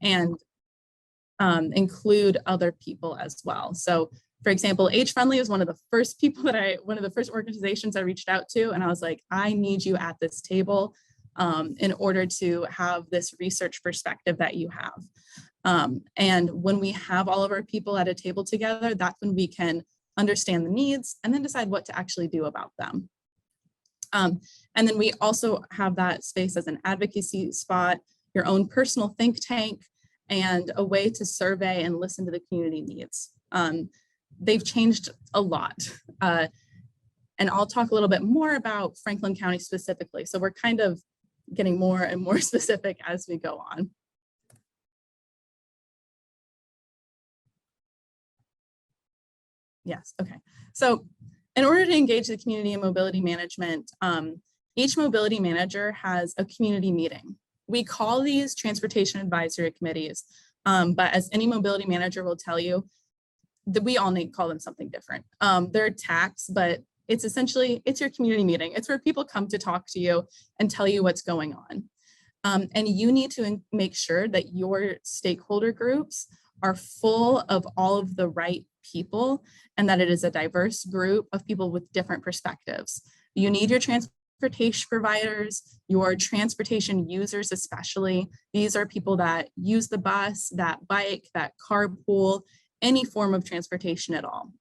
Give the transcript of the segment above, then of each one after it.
and include other people as well. So for example, Age Friendly is one of the first people one of the first organizations I reached out to, and I was like, I need you at this table in order to have this research perspective that you have. And when we have all of our people at a table together, that's when we can understand the needs and then decide what to actually do about them. And then we also have that space as an advocacy spot, your own personal think tank, and a way to survey and listen to the community needs. They've changed a lot. And I'll talk a little bit more about Franklin County specifically. So we're kind of getting more and more specific as we go on. Yes, okay. So in order to engage the community in mobility management, each mobility manager has a community meeting. We call these transportation advisory committees, but as any mobility manager will tell you, that we all call them something different. They're TACs, but it's essentially, it's your community meeting. It's where people come to talk to you and tell you what's going on. And you need to make sure that your stakeholder groups are full of all of the right people and that it is a diverse group of people with different perspectives. You need your transportation providers, your transportation users especially. These are people that use the bus, that bike, that carpool, any form of transportation at all.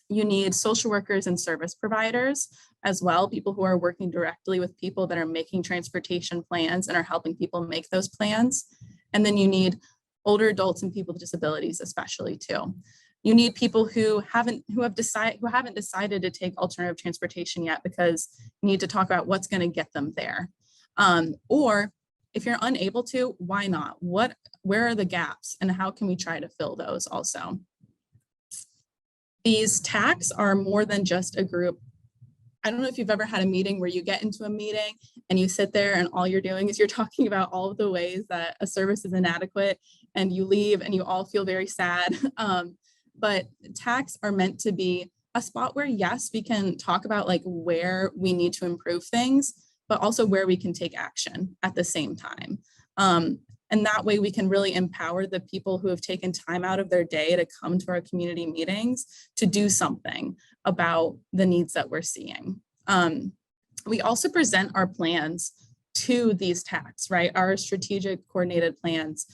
You need social workers and service providers as well, people who are working directly with people that are making transportation plans and are helping people make those plans. And then you need older adults and people with disabilities especially too. You need people who haven't decided to take alternative transportation yet because you need to talk about what's going to get them there. Or if you're unable to, why not? Where are the gaps and how can we try to fill those also? These TACs are more than just a group. I don't know if you've ever had a meeting where you get into a meeting and you sit there and all you're doing is you're talking about all of the ways that a service is inadequate and you leave and you all feel very sad. But TACs are meant to be a spot where, yes, we can talk about like where we need to improve things, but also where we can take action at the same time. And that way we can really empower the people who have taken time out of their day to come to our community meetings to do something about the needs that we're seeing. We also present our plans to these TACs, right? Our strategic coordinated plans.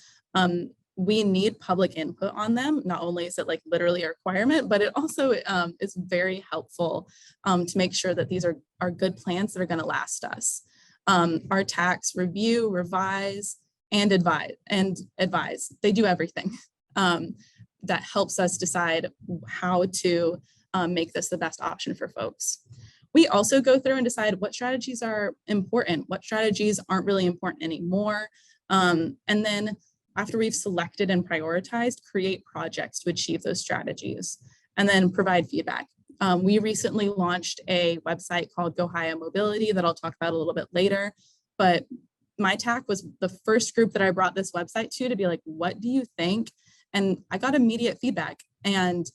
We need public input on them. Not only is it like literally a requirement, but it also is very helpful to make sure that these are good plans that are going to last us. Our TACs review, revise, and advise. They do everything that helps us decide how to make this the best option for folks. We also go through and decide what strategies are important, what strategies aren't really important anymore. And then after we've selected and prioritized, create projects to achieve those strategies and then provide feedback. We recently launched a website called Go High Mobility that I'll talk about a little bit later, but my TAC was the first group that I brought this website to be like, what do you think? And I got immediate feedback. And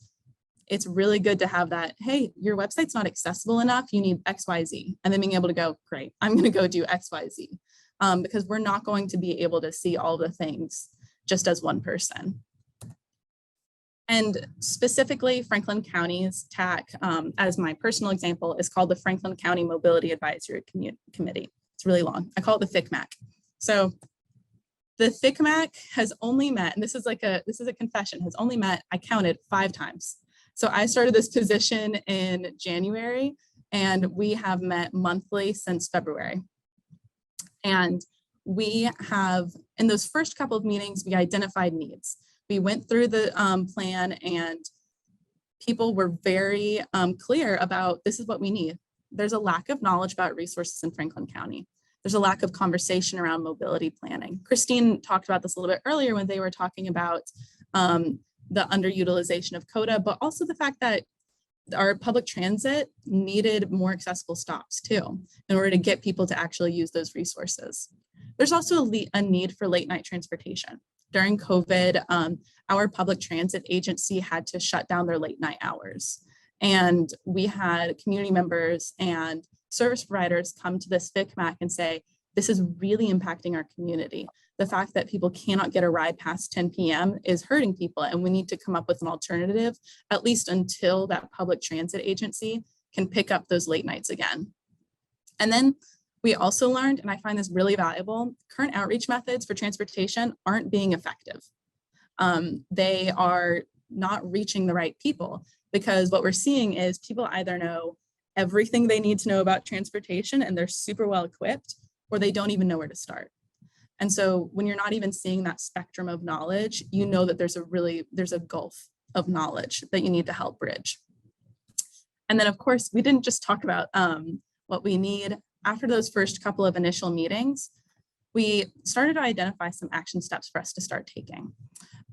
it's really good to have that, hey, your website's not accessible enough, you need XYZ. And then being able to go, great, I'm going to go do XYZ. Because we're not going to be able to see all the things just as one person. And specifically, Franklin County's TAC, as my personal example, is called the Franklin County Mobility Advisory Committee. It's really long. I call it the FCMAC. So the FCMAC has only met, and this is a confession, has only met, I counted 5 times. So I started this position in January, and we have met monthly since February. And we have, in those first couple of meetings, we identified needs. We went through the plan and people were very clear about this is what we need. There's a lack of knowledge about resources in Franklin County. There's a lack of conversation around mobility planning. Christine talked about this a little bit earlier when they were talking about the underutilization of CODA, but also the fact that our public transit needed more accessible stops too, in order to get people to actually use those resources. There's also a need for late night transportation. During COVID, our public transit agency had to shut down their late night hours. And we had community members and service providers come to this FCMAC and say, this is really impacting our community. The fact that people cannot get a ride past 10 p.m. is hurting people, and we need to come up with an alternative, at least until that public transit agency can pick up those late nights again. And then we also learned, and I find this really valuable, current outreach methods for transportation aren't being effective. They are not reaching the right people, because what we're seeing is people either know everything they need to know about transportation and they're super well equipped, or they don't even know where to start. And so when you're not even seeing that spectrum of knowledge, you know that there's a gulf of knowledge that you need to help bridge. And then of course, we didn't just talk about what we need. After those first couple of initial meetings, we started to identify some action steps for us to start taking.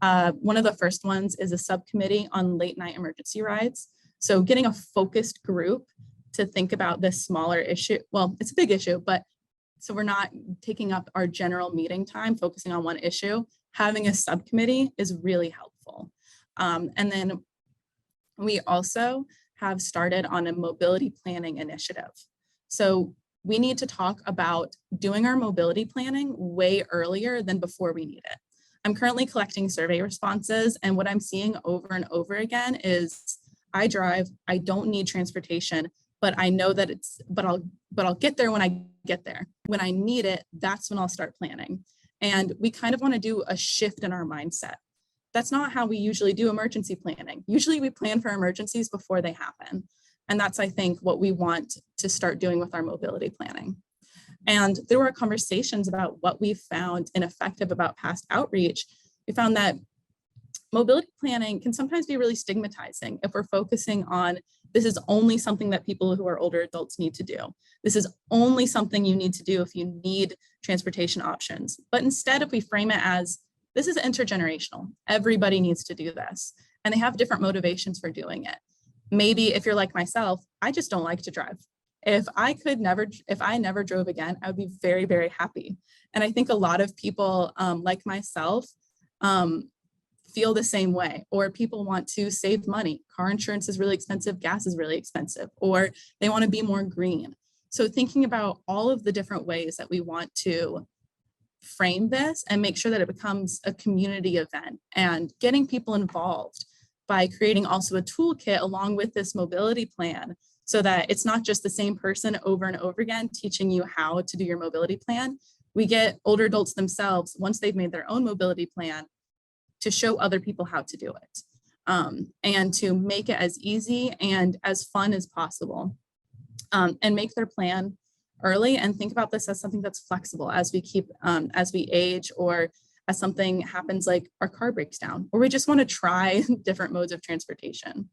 One of the first ones is a subcommittee on late night emergency rides. So getting a focused group to think about this smaller issue. Well, it's a big issue, but so we're not taking up our general meeting time, focusing on one issue. Having a subcommittee is really helpful. And then we also have started on a mobility planning initiative. So we need to talk about doing our mobility planning way earlier than before we need it. I'm currently collecting survey responses, and what I'm seeing over and over again is I drive, I don't need transportation, but I know that but I'll get there when I get there. When I need it, that's when I'll start planning. And we kind of want to do a shift in our mindset. That's not how we usually do emergency planning. Usually we plan for emergencies before they happen. And that's, I think, what we want to start doing with our mobility planning. And there were conversations about what we found ineffective about past outreach. We found that mobility planning can sometimes be really stigmatizing if we're focusing on this is only something that people who are older adults need to do. This is only something you need to do if you need transportation options. But instead, if we frame it as this is intergenerational, everybody needs to do this, and they have different motivations for doing it. Maybe if you're like myself, I just don't like to drive. If I never drove again, I would be very, very happy. And I think a lot of people like myself feel the same way, or people want to save money. Car insurance is really expensive, gas is really expensive, or they want to be more green. So thinking about all of the different ways that we want to frame this and make sure that it becomes a community event, and getting people involved by creating also a toolkit along with this mobility plan, so that it's not just the same person over and over again teaching you how to do your mobility plan. We get older adults themselves, once they've made their own mobility plan, to show other people how to do it, and to make it as easy and as fun as possible, and make their plan early, and think about this as something that's flexible as we age, or as something happens like our car breaks down, or we just want to try different modes of transportation.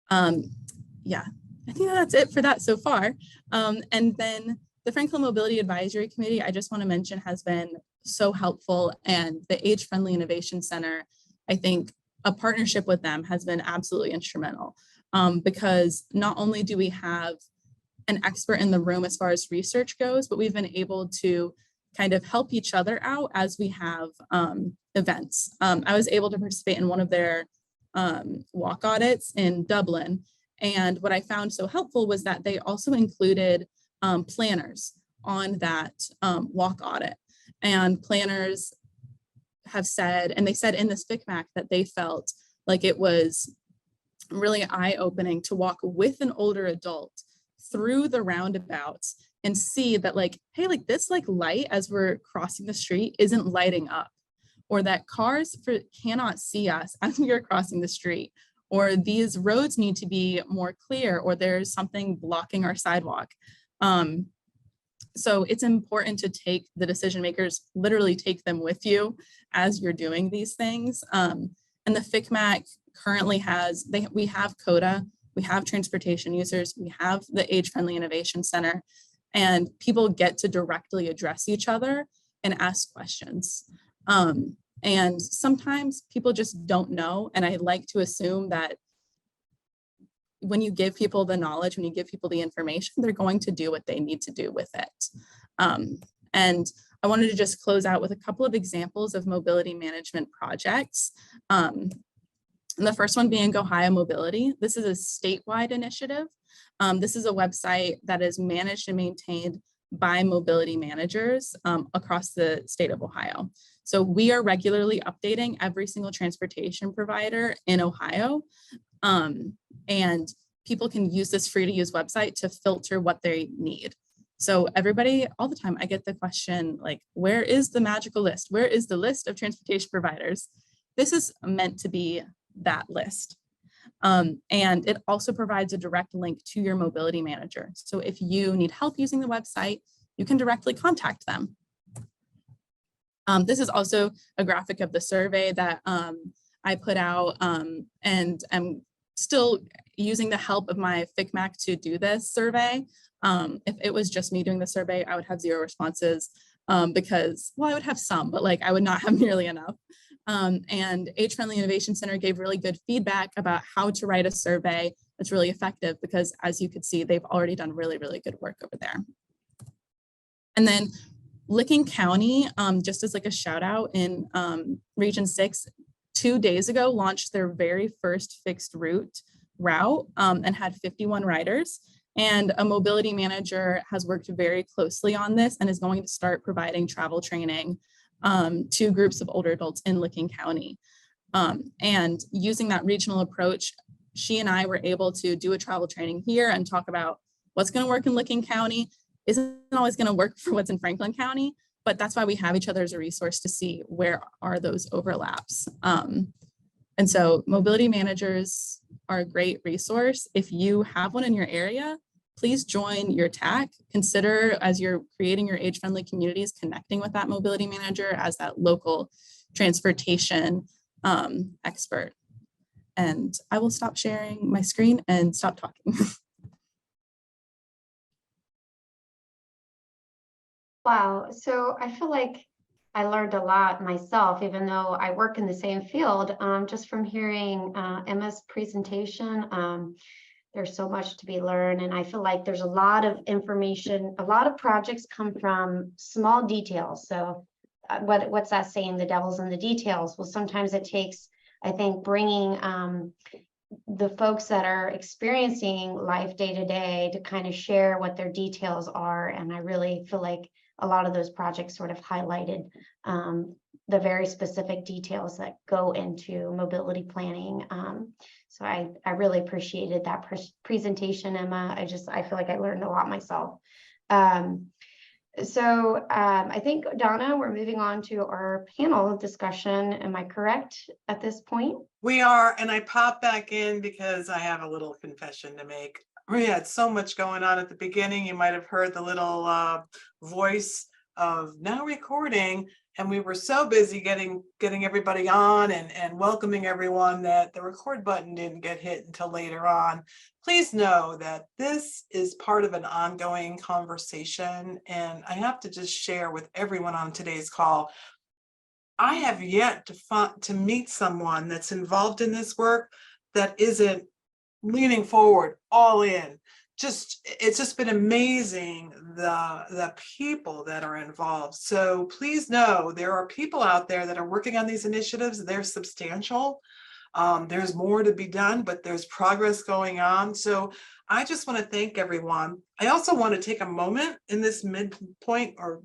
Yeah, I think that's it for that so far. And then the Franklin Mobility Advisory Committee, I just want to mention, has been so helpful, and the Age Friendly Innovation Center, I think a partnership with them has been absolutely instrumental, because not only do we have an expert in the room as far as research goes, but we've been able to kind of help each other out as we have events. I was able to participate in one of their walk audits in Dublin. And what I found so helpful was that they also included planners on that walk audit. And planners have said, and they said in this FICMAC, that they felt like it was really eye-opening to walk with an older adult through the roundabouts and see that, like, hey, like this light as we're crossing the street isn't lighting up, or that cars cannot see us as we are crossing the street, or these roads need to be more clear, or there's something blocking our sidewalk. So it's important to take the decision makers, literally take them with you as you're doing these things. And the FICMAC currently has, we have CODA, we have transportation users, we have the Age Friendly Innovation Center, and people get to directly address each other and ask questions. And sometimes people just don't know. And I like to assume that when you give people the knowledge, when you give people the information, they're going to do what they need to do with it. And I wanted to just close out with a couple of examples of mobility management projects. And the first one being Ohio Mobility. This is a statewide initiative. This is a website that is managed and maintained by mobility managers across the state of Ohio. So we are regularly updating every single transportation provider in Ohio. And people can use this free to use website to filter what they need. So everybody, all the time, I get the question like, where is the magical list? Where is the list of transportation providers? This is meant to be that list. And it also provides a direct link to your mobility manager. So if you need help using the website, you can directly contact them. This is also a graphic of the survey that I put out, and I'm still using the help of my FICMAC to do this survey. If it was just me doing the survey, I would have 0 responses because, well, I would have some, but like I would not have nearly enough. And Age-Friendly Innovation Center gave really good feedback about how to write a survey that's really effective because, as you could see, they've already done really, really good work over there. And then Licking County, just as like a shout out in Region 6, 2 days ago launched their very first fixed route and had 51 riders. And a mobility manager has worked very closely on this and is going to start providing travel training to groups of older adults in Licking County. And using that regional approach, she and I were able to do a travel training here and talk about what's going to work in Licking County isn't always going to work for what's in Franklin County, but that's why we have each other as a resource to see where are those overlaps. And so mobility managers are a great resource. If you have one in your area, please join your TAC. Consider, as you're creating your age-friendly communities, connecting with that mobility manager as that local transportation expert. And I will stop sharing my screen and stop talking. Wow, so I feel like I learned a lot myself, even though I work in the same field, just from hearing Emma's presentation. There's so much to be learned, and I feel like there's a lot of information. A lot of projects come from small details. So what's that saying? The devil's in the details. Well, sometimes it takes, I think, bringing the folks that are experiencing life day to day to kind of share what their details are. And I really feel like a lot of those projects sort of highlighted the very specific details that go into mobility planning. So I really appreciated that presentation, Emma. I feel like I learned a lot myself. So I think, Donna, we're moving on to our panel discussion. Am I correct at this point? We are, and I popped back in because I have a little confession to make. We had so much going on at the beginning. You might have heard the little voice of now recording, and we were so busy getting everybody on and welcoming everyone that the record button didn't get hit until later on. Please know that this is part of an ongoing conversation, and I have to just share with everyone on today's call, I have yet to meet someone that's involved in this work that isn't leaning forward, all in. It's just been amazing, the people that are involved. So please know there are people out there that are working on these initiatives. They're substantial. There's more to be done, but there's progress going on. So I just want to thank everyone. I also want to take a moment in this midpoint or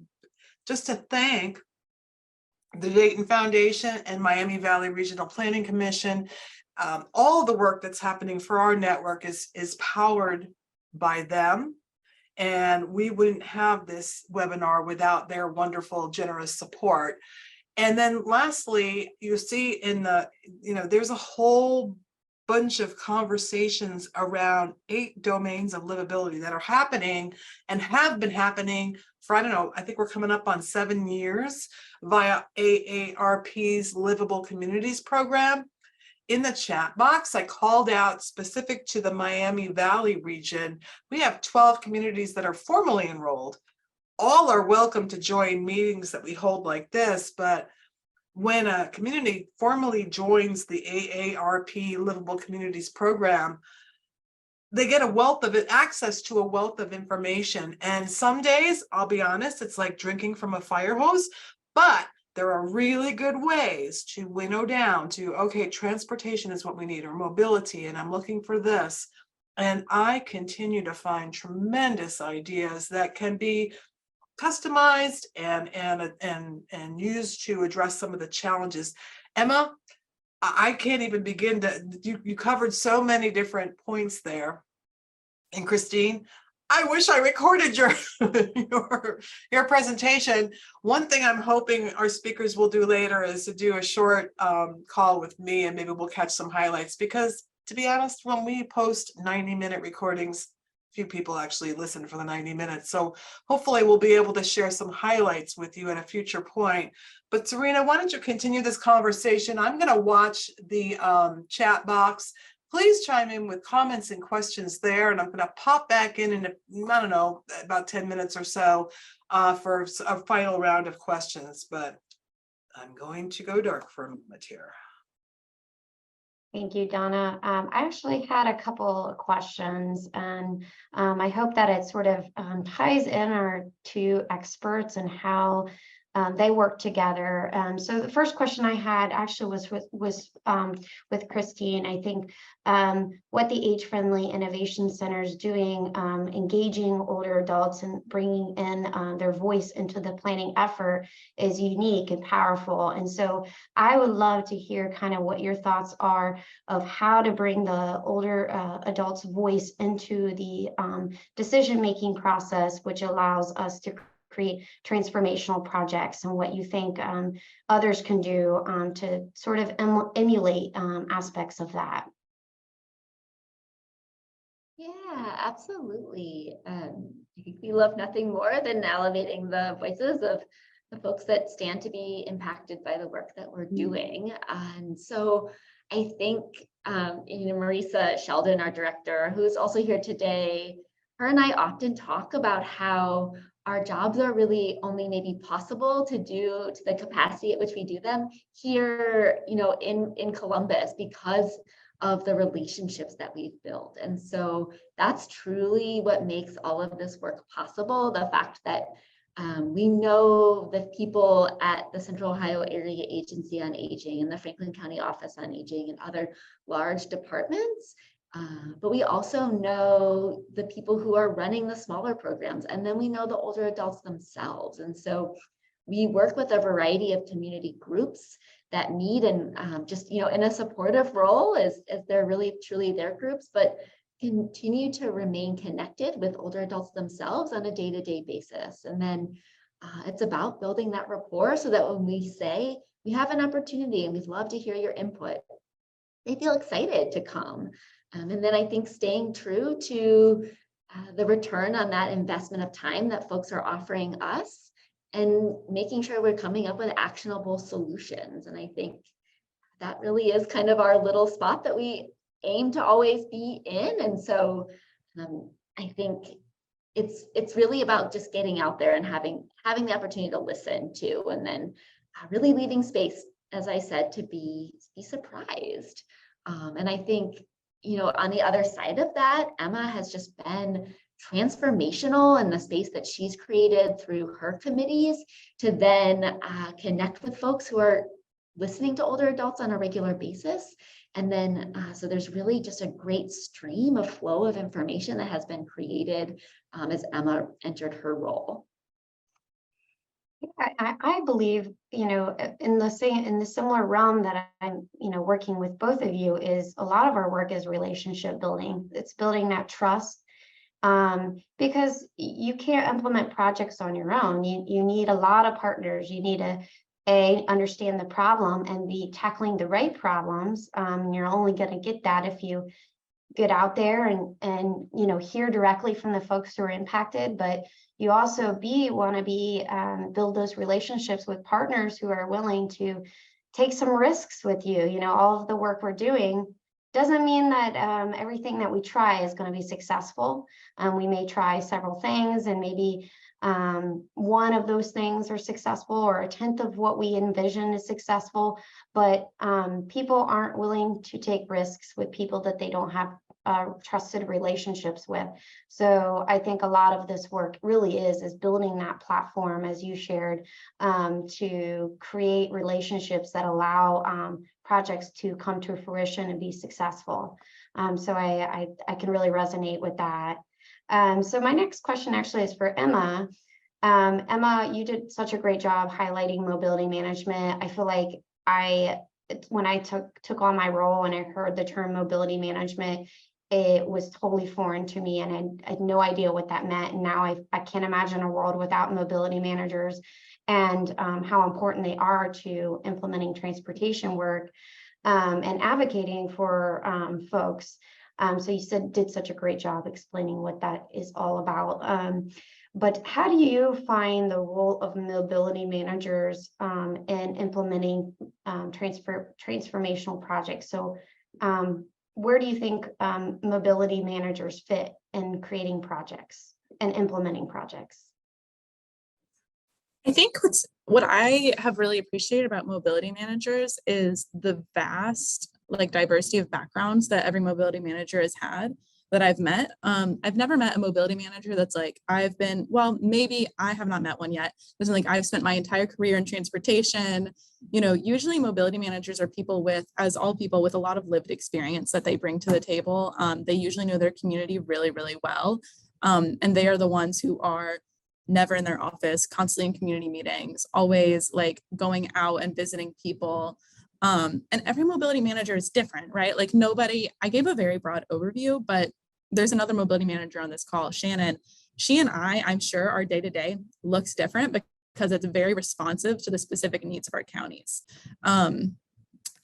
just to thank the Dayton Foundation and Miami Valley Regional Planning Commission. All the work that's happening for our network is powered by them. And we wouldn't have this webinar without their wonderful, generous support. And then lastly, you see in there's a whole bunch of conversations around 8 domains of livability that are happening and have been happening for, I don't know, I think we're coming up on 7 years via AARP's Livable Communities program. In the chat box, I called out specific to the Miami Valley region. We have 12 communities that are formally enrolled. All are welcome to join meetings that we hold like this, but when a community formally joins the AARP Livable Communities program, they get access to a wealth of information. And some days, I'll be honest, it's like drinking from a fire hose, but there are really good ways to winnow down to, okay, transportation is what we need, or mobility, and I'm looking for this. And I continue to find tremendous ideas that can be customized and used to address some of the challenges. Emma, I can't even begin to, you covered so many different points there. And Christine, I wish I recorded your your presentation. One thing I'm hoping our speakers will do later is to do a short call with me, and maybe we'll catch some highlights, because to be honest, when we post 90-minute recordings, few people actually listen for the 90 minutes. So hopefully we'll be able to share some highlights with you at a future point. But Serena, why don't you continue this conversation? I'm going to watch the chat box. Please chime in with comments and questions there, and I'm going to pop back in I don't know, about 10 minutes or so for a final round of questions. But I'm going to go dark for a moment here. Thank you, Donna. I actually had a couple of questions, and I hope that it sort of ties in our two experts and how they work together. So the first question I had actually was with Christine. I think what the Age-Friendly Innovation Center is doing, engaging older adults and bringing in their voice into the planning effort is unique and powerful. And so I would love to hear kind of what your thoughts are of how to bring the older adults' voice into the decision-making process, which allows us to create transformational projects, and what you think others can do to sort of emulate aspects of that. Yeah, absolutely. I think we love nothing more than elevating the voices of the folks that stand to be impacted by the work that we're doing. And so I think, Marisa Sheldon, our director, who's also here today, her and I often talk about how our jobs are really only maybe possible to do to the capacity at which we do them here, in Columbus, because of the relationships that we've built. And so that's truly what makes all of this work possible. The fact that we know the people at the Central Ohio Area Agency on Aging and the Franklin County Office on Aging and other large departments, but we also know the people who are running the smaller programs, and then we know the older adults themselves. And so we work with a variety of community groups that meet and just, in a supportive role as they're really truly their groups, but continue to remain connected with older adults themselves on a day-to-day basis. And then it's about building that rapport so that when we say we have an opportunity and we'd love to hear your input, they feel excited to come. And then I think staying true to the return on that investment of time that folks are offering us, and making sure we're coming up with actionable solutions. And I think that really is kind of our little spot that we aim to always be in. And so I think it's really about just getting out there and having the opportunity to listen to, and then really leaving space, as I said, to be surprised. And I think, on the other side of that, Emma has just been transformational in the space that she's created through her committees to then connect with folks who are listening to older adults on a regular basis. And then, so there's really just a great stream of flow of information that has been created as Emma entered her role. I believe, in the similar realm that I'm, working with both of you, is a lot of our work is relationship building. It's building that trust, because you can't implement projects on your own. You need a lot of partners. You need to understand the problem and be tackling the right problems. You're only going to get that if you get out there and hear directly from the folks who are impacted, but you also want to build those relationships with partners who are willing to take some risks with you. All of the work we're doing doesn't mean that everything that we try is going to be successful. We may try several things, and maybe one of those things are successful, or a tenth of what we envision is successful, but people aren't willing to take risks with people that they don't have trusted relationships with. So I think a lot of this work really is building that platform, as you shared, to create relationships that allow projects to come to fruition and be successful. So I can really resonate with that. So my next question actually is for Emma. Emma, you did such a great job highlighting mobility management. I feel like when I took on my role and I heard the term mobility management, it was totally foreign to me, and I had no idea what that meant. And now I can't imagine a world without mobility managers, and how important they are to implementing transportation work and advocating for folks. So you did such a great job explaining what that is all about. But how do you find the role of mobility managers in implementing transformational projects? So where do you think mobility managers fit in creating projects and implementing projects? I think what I have really appreciated about mobility managers is the vast diversity of backgrounds that every mobility manager has had that I've met. I've never met a mobility manager that's maybe I have not met one yet. Isn't like I've spent my entire career in transportation. Usually mobility managers are people with a lot of lived experience that they bring to the table. They usually know their community really, really well. And they are the ones who are never in their office, constantly in community meetings, always going out and visiting people. And every mobility manager is different, right? I gave a very broad overview, but there's another mobility manager on this call, Shannon. She and I'm sure our day-to-day looks different because it's very responsive to the specific needs of our counties. And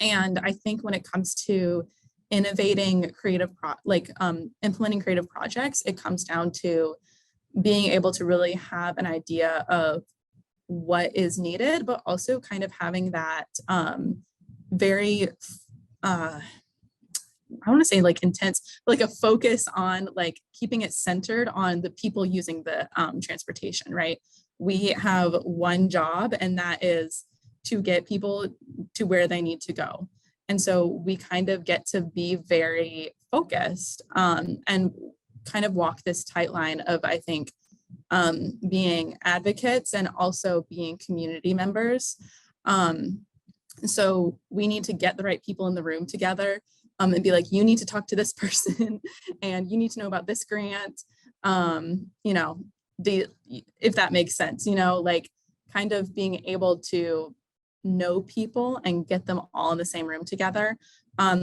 I think when it comes to innovating implementing creative projects, it comes down to being able to really have an idea of what is needed, but also kind of having that very I want to say intense, a focus on keeping it centered on the people using the transportation, right? We have one job, and that is to get people to where they need to go. And so we kind of get to be very focused and kind of walk this tight line of, I think, being advocates and also being community members. So we need to get the right people in the room together and be you need to talk to this person and you need to know about this grant. If that makes sense, kind of being able to know people and get them all in the same room together,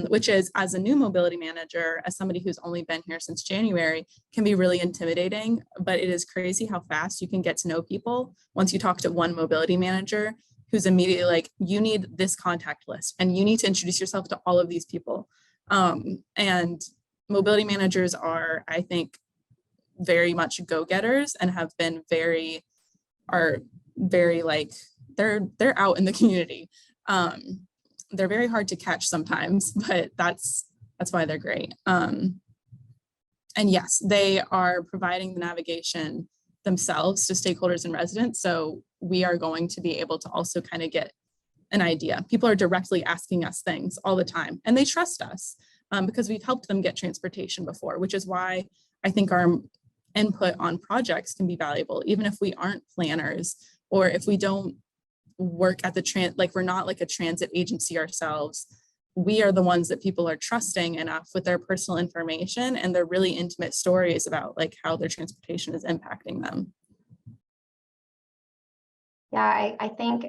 which is, as a new mobility manager, as somebody who's only been here since January, can be really intimidating, but it is crazy how fast you can get to know people once you talk to one mobility manager who's immediately you need this contact list and you need to introduce yourself to all of these people. And mobility managers are, I think, very much go-getters and have been they're out in the community. They're very hard to catch sometimes, but that's why they're great. And yes, they are providing the navigation themselves to stakeholders and residents. So we are going to be able to also kind of get an idea. People are directly asking us things all the time, and they trust us because we've helped them get transportation before, which is why I think our input on projects can be valuable, even if we aren't planners or if we don't work at we're not a transit agency ourselves. We are the ones that people are trusting enough with their personal information and their really intimate stories about how their transportation is impacting them. Yeah, I think,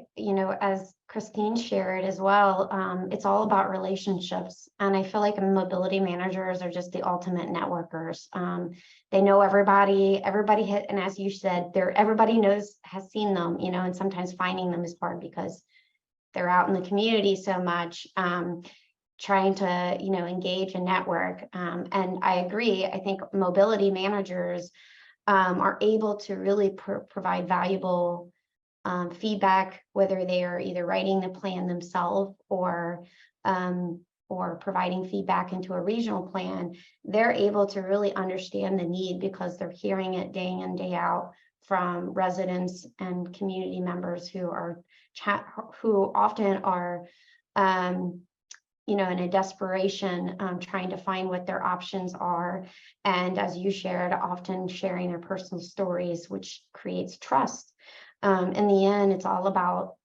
as Christine shared as well, it's all about relationships. And I feel like mobility managers are just the ultimate networkers. They know everybody hit, and as you said, everybody has seen them, and sometimes finding them is hard because they're out in the community so much, trying to, engage and network. And I agree. I think mobility managers are able to really provide valuable feedback, whether they are either writing the plan themselves or providing feedback into a regional plan. They're able to really understand the need because they're hearing it day in, day out from residents and community members who often are, in a desperation, trying to find what their options are. And as you shared, often sharing their personal stories, which creates trust. In the end, it's all about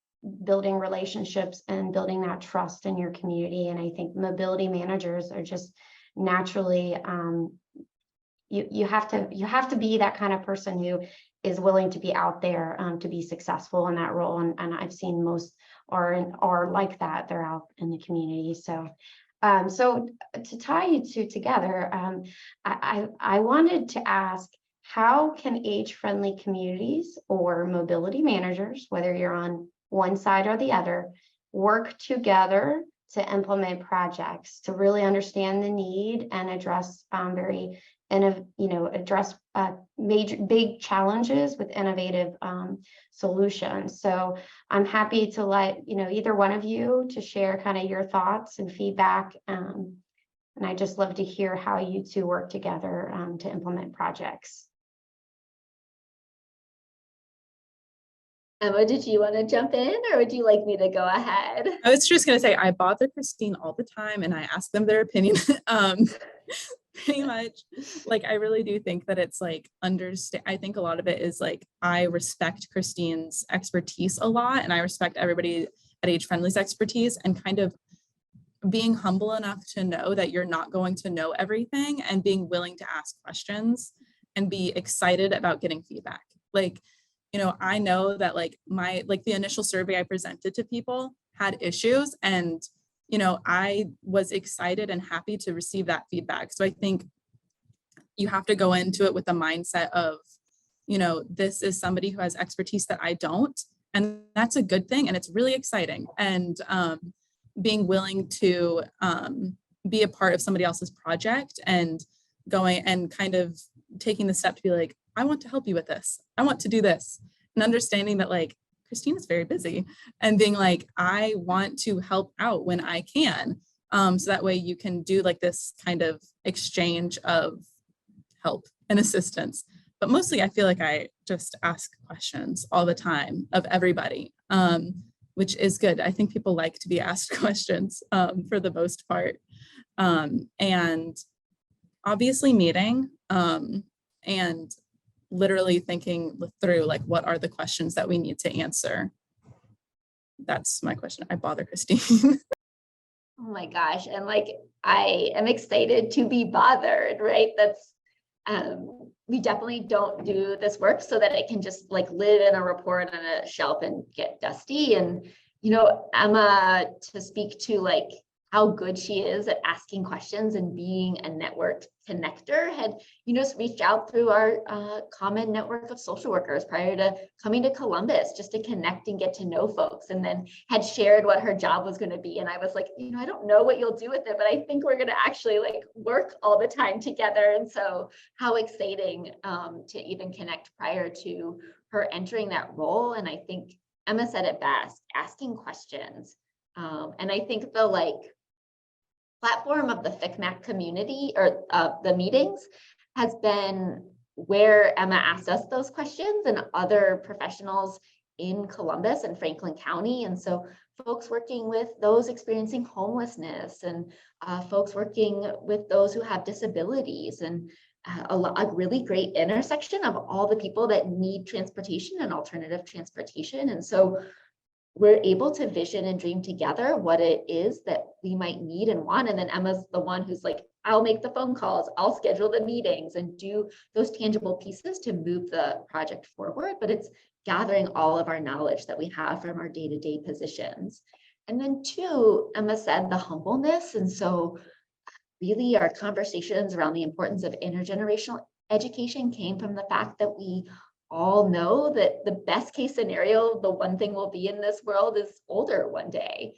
building relationships and building that trust in your community. And I think mobility managers are just naturally, you have to be that kind of person who is willing to be out there to be successful in that role. And I've seen most are like that. They're out in the community. So so to tie you two together, I wanted to ask, how can age-friendly communities or mobility managers, whether you're on one side or the other, work together to implement projects to really understand the need and address address major big challenges with innovative solutions. So I'm happy to let either one of you to share kind of your thoughts and feedback, and I just love to hear how you two work together to implement projects. Emma, did you want to jump in, or would you like me to go ahead? I was just gonna say, I bother Christine all the time and I ask them their opinion. Pretty much, like, I really do think that it's like I think a lot of it is like, I respect Christine's expertise a lot, and I respect everybody at Age Friendly's expertise, and kind of being humble enough to know that you're not going to know everything, and being willing to ask questions and be excited about getting feedback. Like, I know that the initial survey I presented to people had issues, and I was excited and happy to receive that feedback. So I think you have to go into it with the mindset of, this is somebody who has expertise that I don't, and that's a good thing. And it's really exciting. And being willing to be a part of somebody else's project, and going and kind of taking the step to be like, I want to help you with this. I want to do this. And understanding that like, Christine is very busy, and being like, I want to help out when I can. So that way you can do like this kind of exchange of help and assistance. But mostly I feel like I just ask questions all the time of everybody, which is good. I think people like to be asked questions for the most part. And obviously meeting and literally thinking through like, what are the questions that we need to answer? That's my question. I bother Christine. Oh my gosh. And like, I am excited to be bothered, right? That's, we definitely don't do this work so that it can just like live in a report on a shelf and get dusty. And, Emma, to speak to like how good she is at asking questions and being a networked connector, had, reached out through our common network of social workers prior to coming to Columbus, just to connect and get to know folks, and then had shared what her job was going to be. And I was like, I don't know what you'll do with it, but I think we're going to actually like work all the time together. And so how exciting to even connect prior to her entering that role. And I think Emma said it best, asking questions. And I think the like platform of the FICMAC community, or the meetings, has been where Emma asked us those questions, and other professionals in Columbus and Franklin County. And so folks working with those experiencing homelessness, and folks working with those who have disabilities, and a really great intersection of all the people that need transportation and alternative transportation. And so we're able to vision and dream together what it is that we might need and want. And then Emma's the one who's like, I'll make the phone calls, I'll schedule the meetings, and do those tangible pieces to move the project forward. But it's gathering all of our knowledge that we have from our day-to-day positions. And then two, Emma said the humbleness. And so really our conversations around the importance of intergenerational education came from the fact that we all know that the best case scenario, the one thing we'll be in this world, is older one day.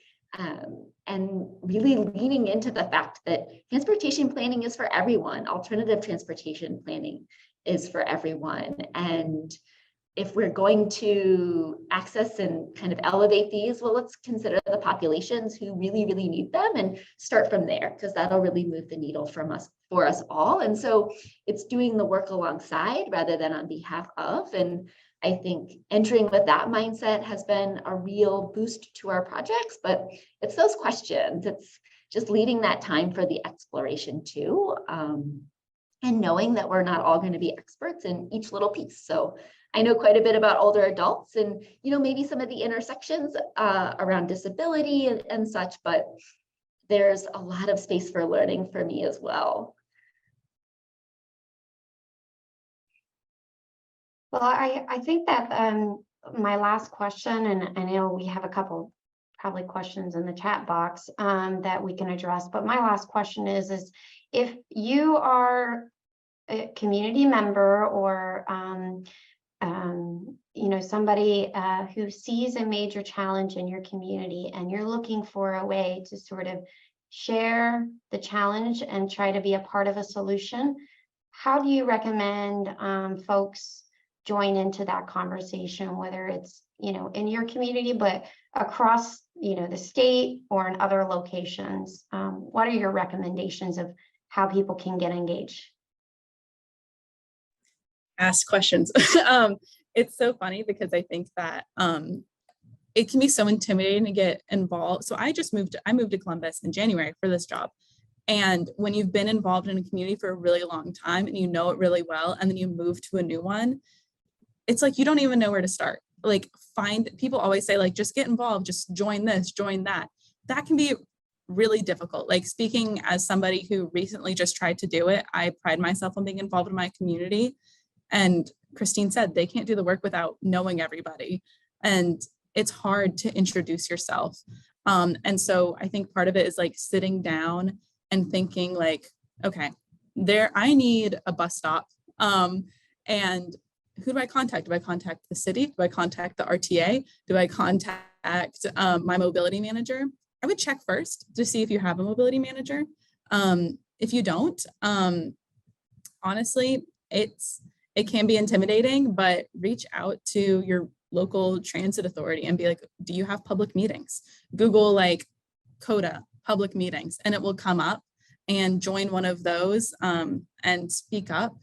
And really leaning into the fact that transportation planning is for everyone. Alternative transportation planning is for everyone. And if we're going to access and kind of elevate these, well, let's consider the populations who really, really need them and start from there, because that'll really move the needle for us all. And so it's doing the work alongside rather than on behalf of. And I think entering with that mindset has been a real boost to our projects, but it's those questions. It's just leading that time for the exploration too. And knowing that we're not all going to be experts in each little piece. So I know quite a bit about older adults, and maybe some of the intersections around disability and such, but there's a lot of space for learning for me as well. Well, I think that my last question, and I know we have a couple probably questions in the chat box that we can address, but my last question is if you are a community member or you know, somebody who sees a major challenge in your community and you're looking for a way to sort of share the challenge and try to be a part of a solution, how do you recommend folks join into that conversation, whether it's, you know, in your community, but across, you know, the state or in other locations? What are your recommendations of how people can get engaged? Ask questions. It's so funny because I think that it can be so intimidating to get involved. So I moved to Columbus in January for this job. And when you've been involved in a community for a really long time and you know it really well, and then you move to a new one, it's like you don't even know where to start. Like, people always say, like, just get involved, just join this, join that. That can be really difficult. Like, speaking as somebody who recently just tried to do it, I pride myself on being involved in my community. And Christine said they can't do the work without knowing everybody. And it's hard to introduce yourself. And so I think part of it is like sitting down and thinking like, okay, I need a bus stop. And who do I contact? Do I contact the city? Do I contact the RTA? Do I contact my mobility manager? I would check first to see if you have a mobility manager. If you don't, honestly, it can be intimidating, but reach out to your local transit authority and be like, do you have public meetings? Google like CODA public meetings and it will come up, and join one of those and speak up.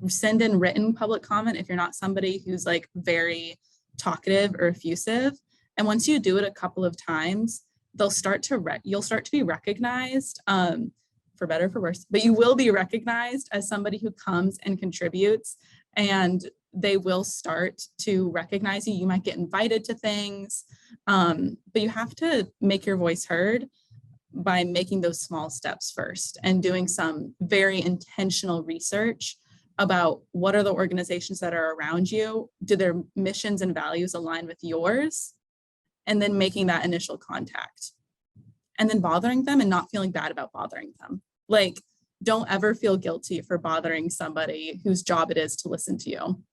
Send in written public comment if you're not somebody who's like very talkative or effusive. And once you do it a couple of times, you'll start to be recognized, for better or for worse, but you will be recognized as somebody who comes and contributes, and they will start to recognize you. You might get invited to things, but you have to make your voice heard by making those small steps first and doing some very intentional research about what are the organizations that are around you, do their missions and values align with yours, and then making that initial contact. And then bothering them and not feeling bad about bothering them. Like, don't ever feel guilty for bothering somebody whose job it is to listen to you.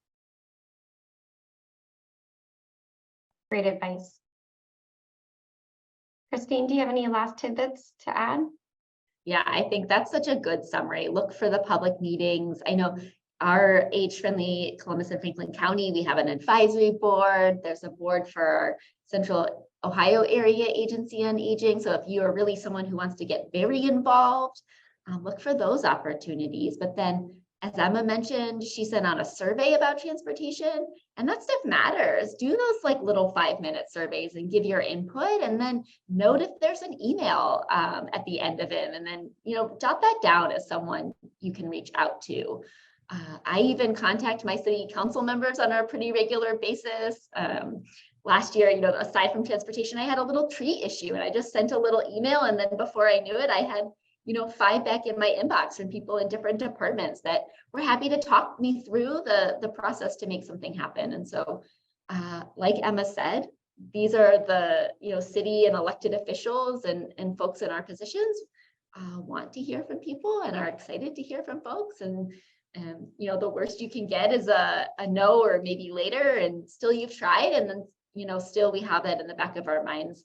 Great advice. Christine, do you have any last tidbits to add? Yeah, I think that's such a good summary. Look for the public meetings. I know our age-friendly Columbus and Franklin County, we have an advisory board. There's a board for our Central Ohio Area Agency on Aging. So if you are really someone who wants to get very involved, look for those opportunities. But then, as Emma mentioned, she sent out a survey about transportation, and that stuff matters. Do those like little 5-minute surveys and give your input, and then note if there's an email at the end of it, and then, you know, jot that down as someone you can reach out to. I even contact my city council members on a pretty regular basis. Last year, you know, aside from transportation, I had a little tree issue, and I just sent a little email, and then before I knew it, I had, you know, 5 back in my inbox from people in different departments that were happy to talk me through the process to make something happen. And so, like Emma said, these are the, you know, city and elected officials and folks in our positions want to hear from people and are excited to hear from folks. And you know, the worst you can get is a no or maybe later, and still you've tried. And then, you know, still we have that in the back of our minds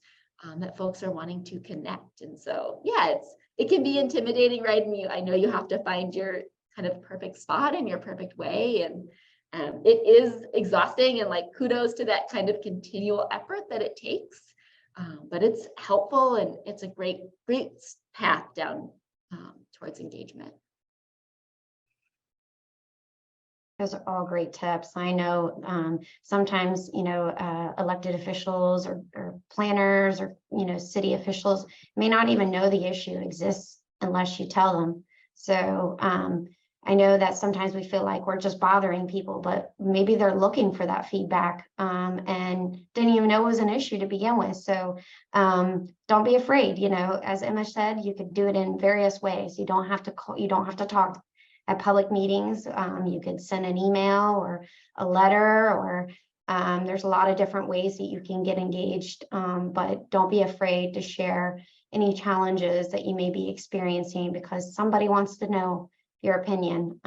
that folks are wanting to connect. And so, yeah, it can be intimidating, right? And I know you have to find your kind of perfect spot and your perfect way. And it is exhausting, and like kudos to that kind of continual effort that it takes. But it's helpful, and it's a great path down towards engagement. Those are all great tips. I know sometimes, you know, elected officials or planners or, you know, city officials may not even know the issue exists unless you tell them. So I know that sometimes we feel like we're just bothering people, but maybe they're looking for that feedback and didn't even know it was an issue to begin with. So don't be afraid. You know, as Emma said, you could do it in various ways. You don't have to call, you don't have to talk at public meetings. You could send an email or a letter, or there's a lot of different ways that you can get engaged, but don't be afraid to share any challenges that you may be experiencing, because somebody wants to know your opinion.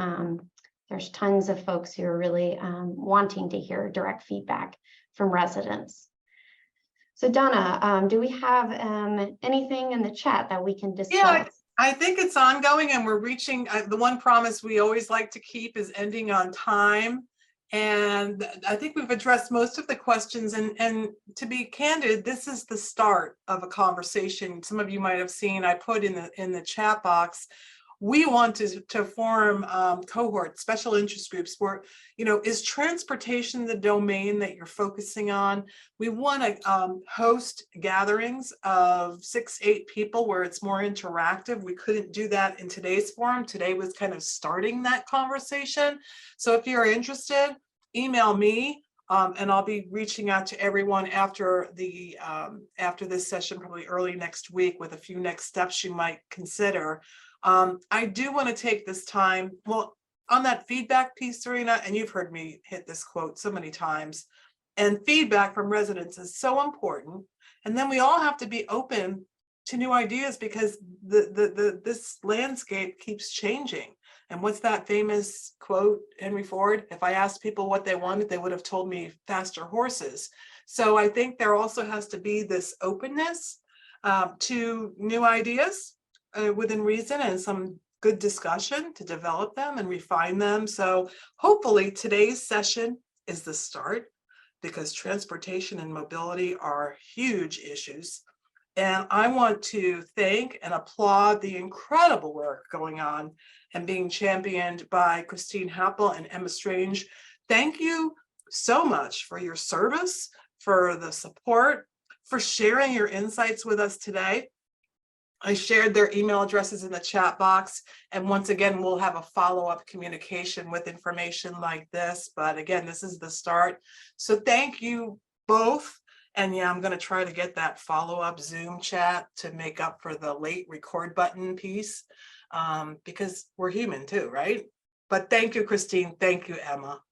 There's tons of folks who are really wanting to hear direct feedback from residents. So Donna, do we have anything in the chat that we can discuss? Yeah, I think it's ongoing, and we're reaching, the one promise we always like to keep is ending on time. And I think we've addressed most of the questions, and to be candid, this is the start of a conversation. Some of you might have seen, I put in the chat box, we want to form cohorts, special interest groups where, is transportation the domain that you're focusing on? We want to host gatherings of 6-8 people where it's more interactive. We couldn't do that in today's forum. Today was kind of starting that conversation. So if you're interested, email me. And I'll be reaching out to everyone after this session, probably early next week, with a few next steps you might consider. I do want to take this time, well, on that feedback piece, Serena, and you've heard me hit this quote so many times, and feedback from residents is so important. And then we all have to be open to new ideas, because this landscape keeps changing. And what's that famous quote, Henry Ford? If I asked people what they wanted, they would have told me faster horses. So I think there also has to be this openness to new ideas within reason, and some good discussion to develop them and refine them. So hopefully today's session is the start, because transportation and mobility are huge issues. And I want to thank and applaud the incredible work going on and being championed by Christine Happel and Emma Strange. Thank you so much for your service, for the support, for sharing your insights with us today. I shared their email addresses in the chat box. And once again, we'll have a follow-up communication with information like this. But again, this is the start. So thank you both. And yeah, I'm going to try to get that follow-up Zoom chat to make up for the late record button piece, because we're human too, right? But thank you, Christine. Thank you, Emma.